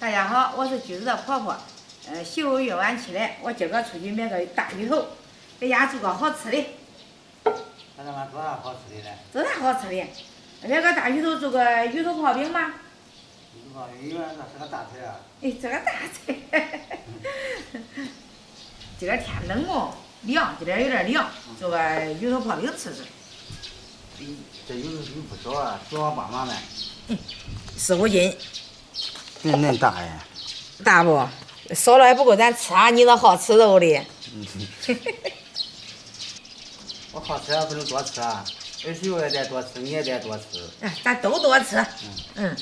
大家好，我是橘子的婆婆。媳妇孕完期了，我今个出去买个大鱼头，给家做个好吃的。那咱们做啥好吃的呢？做啥好吃的？买个大鱼头，做个鱼头泡饼嘛。鱼头泡饼，原来那是个大菜啊。哎，这个大菜，今儿天冷哦，凉，今儿有点凉，做个鱼头泡饼吃吃。这鱼不少啊，需要帮忙没15斤。恁大呀？大不？少了还不够咱吃啊！你那好吃肉的。我好吃不能多吃啊，儿媳妇也得多吃，你也得多吃。哎，咱都多吃。嗯。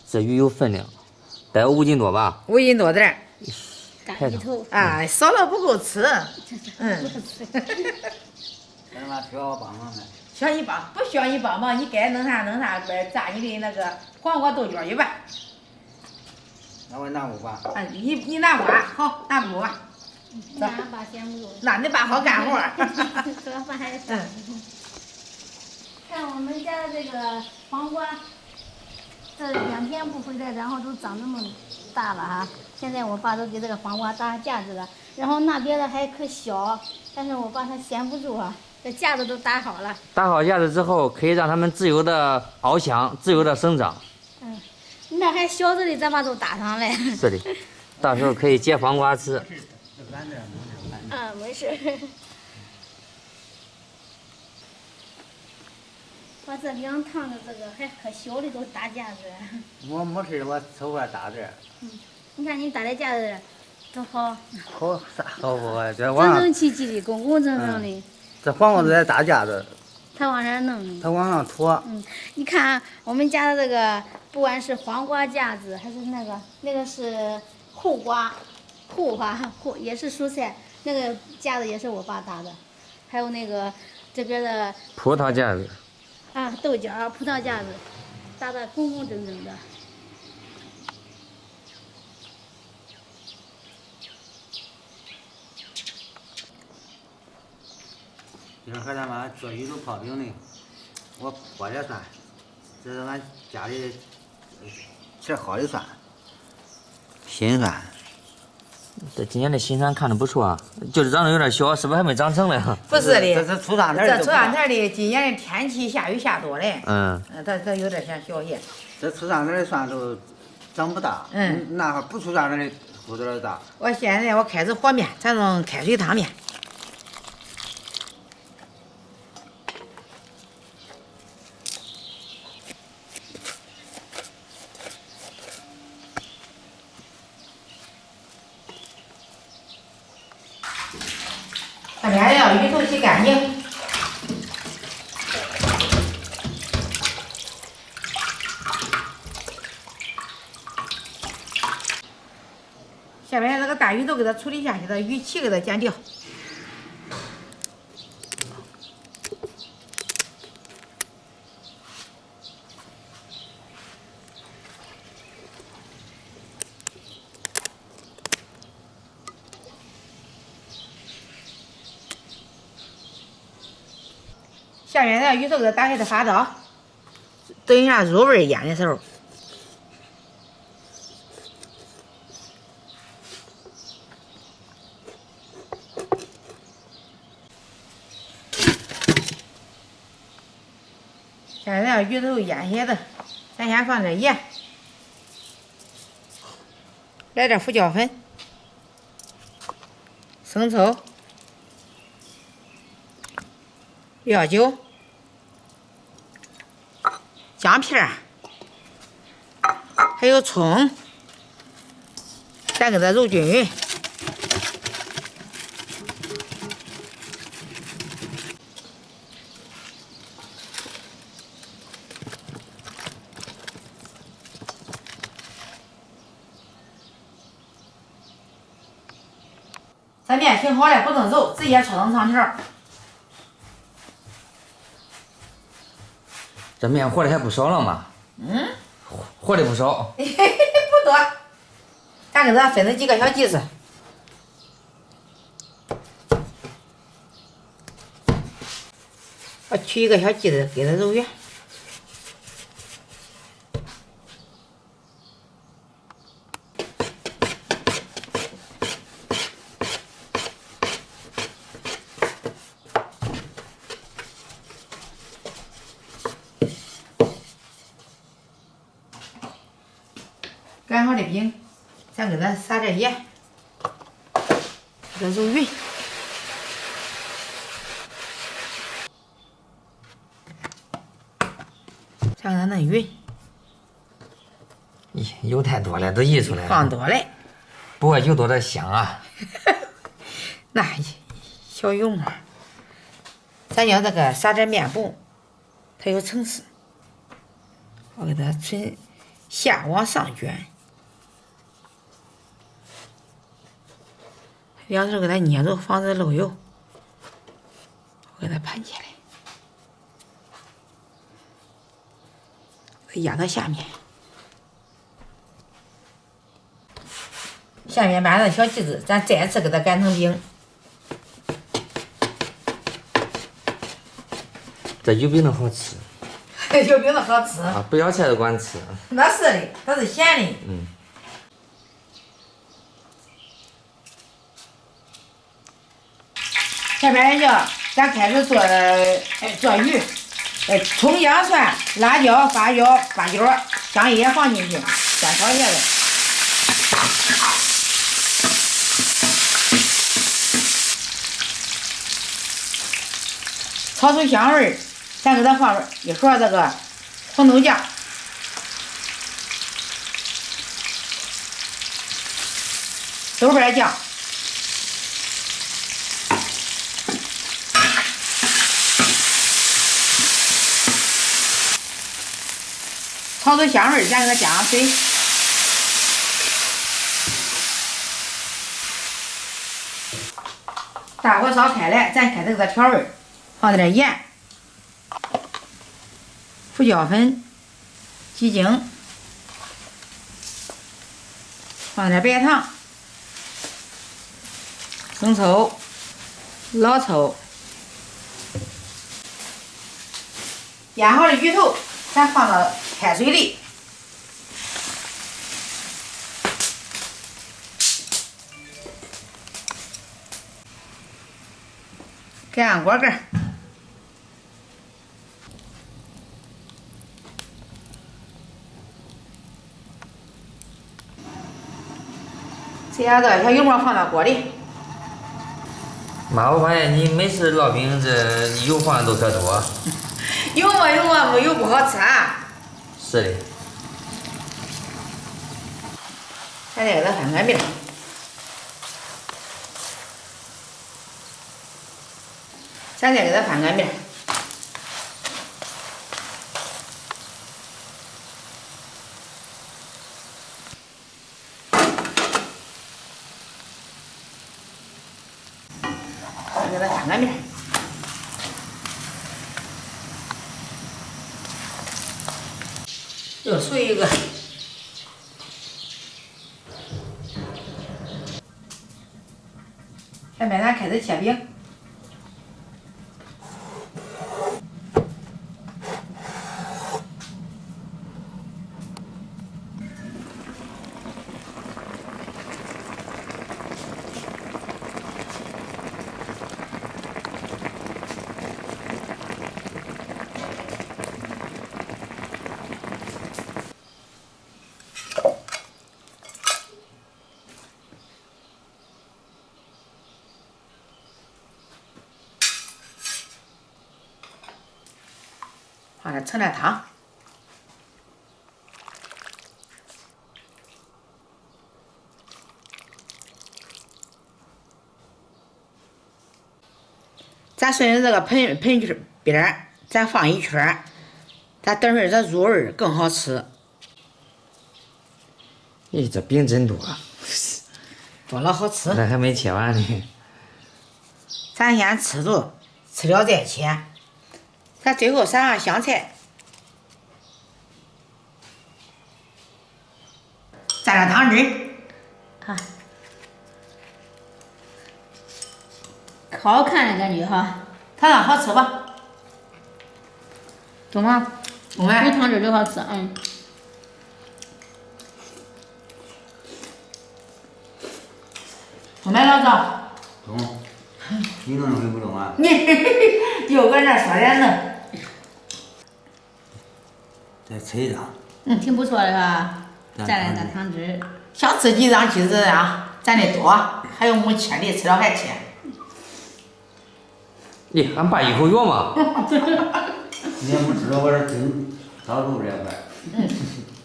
这鱼有分量，得有5斤多吧？5斤多点儿。大鱼头啊，少了不够吃。嗯。那妈需要我帮忙没？需要你帮，不需要你帮忙，你该弄啥弄啥，榨你的那个黄瓜豆角去吧。那我拿5把。啊，你拿5把，好，拿5把。拿把先不够。那你爸好干活。这个饭还少。看我们家的这个黄瓜，这2天不回来，然后都长那么大了哈。现在我爸都给这个黄瓜搭架子了，然后那边的还可小，但是我爸他闲不住啊，这架子都搭好了。搭好架子之后，可以让它们自由的翱翔，自由的生长。那还小着的，咱把都搭上来。是的，到时候可以结黄瓜吃。没事。把这2趟的这个还可小的都搭架子。我没事，我凑合搭点。你看你搭的架子多好。好啥好不啊？这整往整齐齐的，工工整整的。这黄瓜都得搭架子。它往上弄。它往上拖。你看啊，我们家的这个，不管是黄瓜架子，还是那个是护瓜，护也是蔬菜，那个架子也是我爸搭的，还有那个这边的葡萄架子。豆角、葡萄架子，搭的工工整整的。今儿和咱妈做鱼头泡饼呢，我剥点蒜，这是俺家里切好的蒜，新蒜。这今年的新蒜看着不错啊，就是长得有点小，是不是还没长成呢？不是的，这是粗大点的。这粗大点的，今年的天气下雨下多嘞。它有点像小些。这粗大点的蒜都长不大。那会不粗大点的骨头大。我现在开始和面，咱用开水烫面。把面要鱼头洗干净。下面这个大鱼头给它处理下去，它鱼鳍给它剪掉。下面这鱼头给它打开它发刀，等一下入味腌的时候。现在鱼头腌些的，咱先放点盐，来点胡椒粉、生抽、料酒、姜片还有葱，咱给它揉均匀。咱面挺好了，不能揉，直接搓成长条。这面和的还不少了嘛？和的不少。不多，咱给它分成几个小剂子。我取一个小剂子给它揉圆。擀好的饼，咱给它撒点盐，给它揉匀。咱给它弄匀。咦，油太多了，都溢出来了。放多了。不过油多的香啊。那小油沫，咱要这个撒点面粉，它有层次。我给它从下往上卷，两手给它捏住，防止漏油。我给它盘起来，压到下面。下面把那小剂子，咱再次给它擀成饼。这油饼能好吃。油饼子好吃啊，不要钱都管吃。那是的，它是咸的。嗯。下面要咱开始做鱼，葱、姜、蒜、辣椒、八角、香叶放进去，先炒一下子。炒出香味儿，咱给它放一盒这个红豆酱，豆瓣酱，炒出香味儿，咱给它加上水。大火烧开了，咱开始给它调味儿。放点盐、胡椒粉、鸡精，放点白糖、生抽、老抽，腌好的鱼头，咱放到开水里，盖上锅盖。这样子，小油沫放到锅里。妈，我发现你每次烙饼这油放的都可多。油沫没油不好吃啊。是的。咱再给它翻个面。咱再给它翻个面。给它翻个面，又出一个。下面咱开始切饼。放点陈辣汤，咱顺着这个盆圈边儿，咱放一圈儿，咱等会儿这入味儿更好吃。咦，这饼真多，多了好吃。那还没切完呢。咱先吃住，吃了再切。咱最后撒上香菜，蘸上汤汁儿。啊，可好看了，感觉哈。尝尝好吃吧？懂吗？懂没？有汤汁就好吃，懂没，老赵？懂。你能会不懂啊？你又搁这说点呢。再吃上。挺不错的哈，蘸蘸了汤汁个汤汁。想吃几张鸡子啊？蘸的多，还有没切的，吃了还切。咦，俺爸一口药嘛。你也不知道我这真早住这块。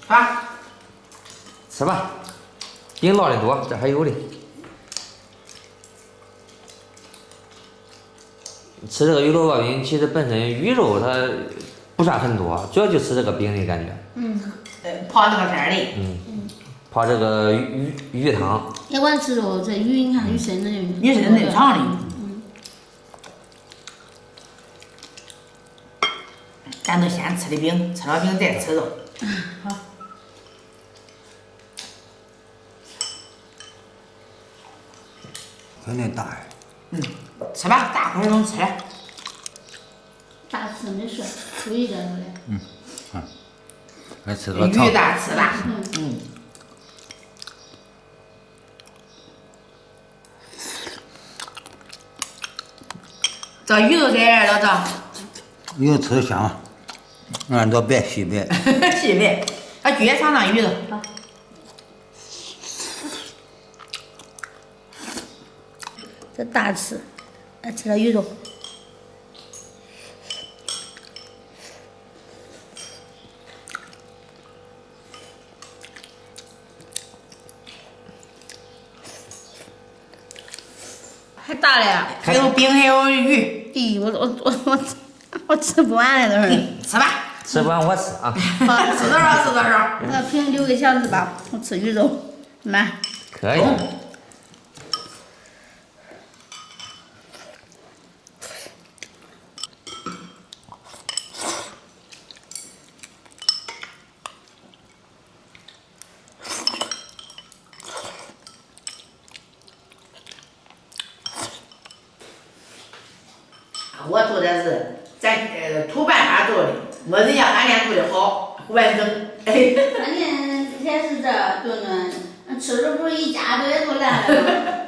好，吃吧，饼烙的多，这还有的。吃这个鱼肉烙饼，其实本身鱼肉它不算很多，主要就吃这个饼的感觉。泡那个片儿的。泡这个鱼汤。要管吃肉，这鱼你看鱼身子就。鱼身子长的。咱都先吃的饼，吃了饼再吃肉。好。肯定大呀。吃吧，大块儿能吃。大吃没事，可以的嘞。还吃个汤。鱼大吃大。这鱼肉在老赵。鱼肉吃的香，俺都别细别。细别，俺撅尝尝鱼肉。这大吃，吃了鱼肉。还大嘞！还有饼，还有鱼。咦，我吃不完了都是。吃吧。吃不完我吃啊。吃多少吃多少。那平6个小时吧，我吃鱼肉，来。可以。我做的是咱土办法做的，没人家饭店做的好完整。饭店也是这炖，吃的不是一家都也都烂了。